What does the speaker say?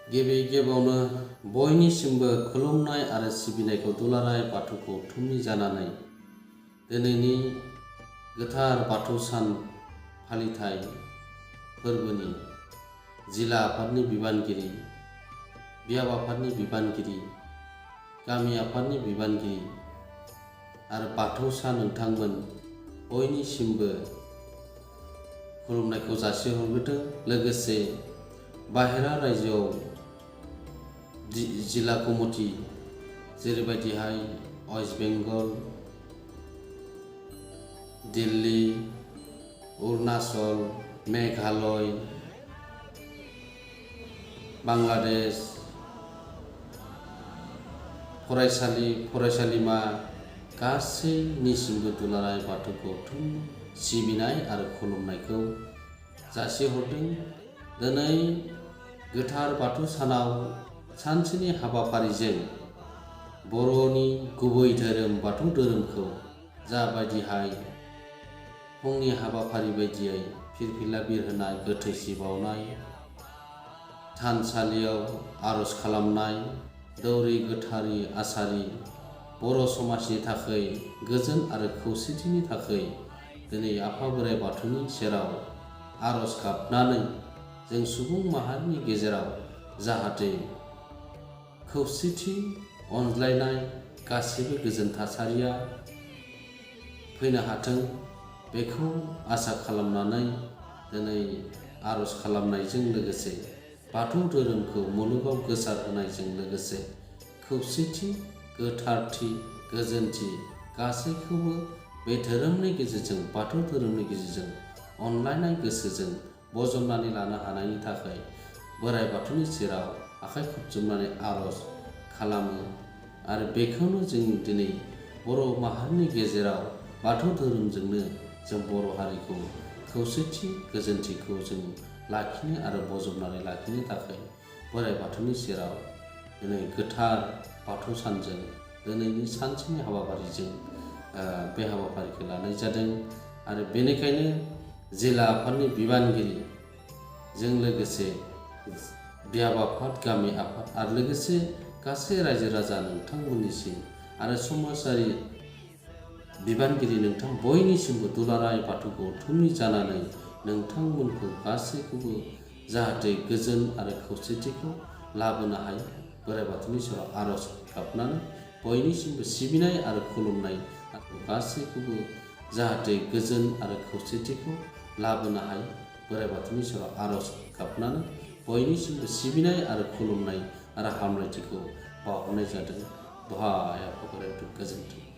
गिबि गिबियावनो बयनिसिमबो खुलुमनाय आरो सिबिनायखौ दुलाराय बाथौखौ थुमि जानानै दिनैनि गोथार बाथौ सान फालिथाय फोरबोनि जिल्ला आफादनि बिबानगिरि, बियाब आफादनि बिबानगिरि, गामि आफादनि बिबानगिरि आरो बाथौसा नोंथांमोन बयनिसिमबो खुलुमनायखौ जासिहरग्रोदों। लोगोसे बाहेरा रायजोआव जिल्ला कमिटि जेरैबायदिहाय वेस्ट बेंगल, दिल्ली, अरुणाचल, मेघालय, बांलादेश फरायसालि फरायसालिमा गासैनिसिमबो दुलाराय बाथौखौ सिबिनाय आरो खुलुमनायखौ जासिहरदों। दिनै गोथार बाथौ सानाव सानसेनि हाबाफारिजों बर'नि गुबै धोरोम बाथौ धोरोमखौ जाबायदिहाय फुंनि हाबाफारि बायदियै फिरफिला बिरहोनाय, गोथैसि बावनाय, थानसालियाव आर'ज खालामनाय, दौरि गोथारि आसारि बर' समाजनि थाखाय गोजोन आरो खौसेथिनि थाखाय दिनै आफा बोराइ बाथौनि सेराव आर'ज गाबनानै जों सुबुं माहारिनि गेजेराव जाहाथे खौसेथि, अनज्लायनाय, गासिबो गोजोन थासारिया फैनो हाथों बेखौ आसा खालामनानै दिनै आर'ज खालामनायजों लोगोसे बाथौ धोरोमखौ मुलुगाव गोसारहोनायजों लोगोसे खौसेथि, गोथारथि, गोजोनथि गासैखौबो बे धोरोमनि गेजेरजों, बाथौ धोरोमनि गेजेरजों अनलायनाय गोसोजों बजबनानै लानो हानायनि थाखाय बोराइ बाथौनि सेराव आखाइ खबजबनानै आर'ज खालामो। आरो बेखौनो जों दिनै बर' माहारिनि गेजेराव बाथौ धोरोमजोंनो जों बर' हारिखौ खौसेथि, गोजोनथिखौ जों लाखिनो आरो बजबनानै लाखिनो थाखाय बोराइ बाथौनि सेराव दिनै गोथार बाथौ सानजों दिनैनि सानसेनि हाबाफारिजों बे हाबाफारिखौ लानाय जादों। आरो बेनिखायनो जिल्ला आफादनि बिबानगिरिजों लोगोसे बियाब आफाद, गामि आफाद आरो लोगोसे गासै रायजो राजा नोंथांमोननिसिम आरो समाजारि बिबानगिरि नोंथां बयनिसिमबो दुलाराय बाथौखौ थुमि जानानै नोंथांमोनखौ गासैखौबो जाहाथे गोजोन आरो खौसेथिखौ लाबोनो हायो बोराइ बाथौनि सेराव आर'ज गाबनानै बयनिसिमबो सिबिनाय आरो खुलुमनाय गासैखौबो जाहाथे गोजोन आरो खौसेथिखौ लाबोनो हायो बोराइ बाथौनि सेराव आर'ज गाबनानै बयनिसिमबो सिबिनाय आरो खुलुमनाय आरो हामलायथिखौ बावहरनाय जादों। दहाय आफा बोराइ बाथौ गोजोन्थों।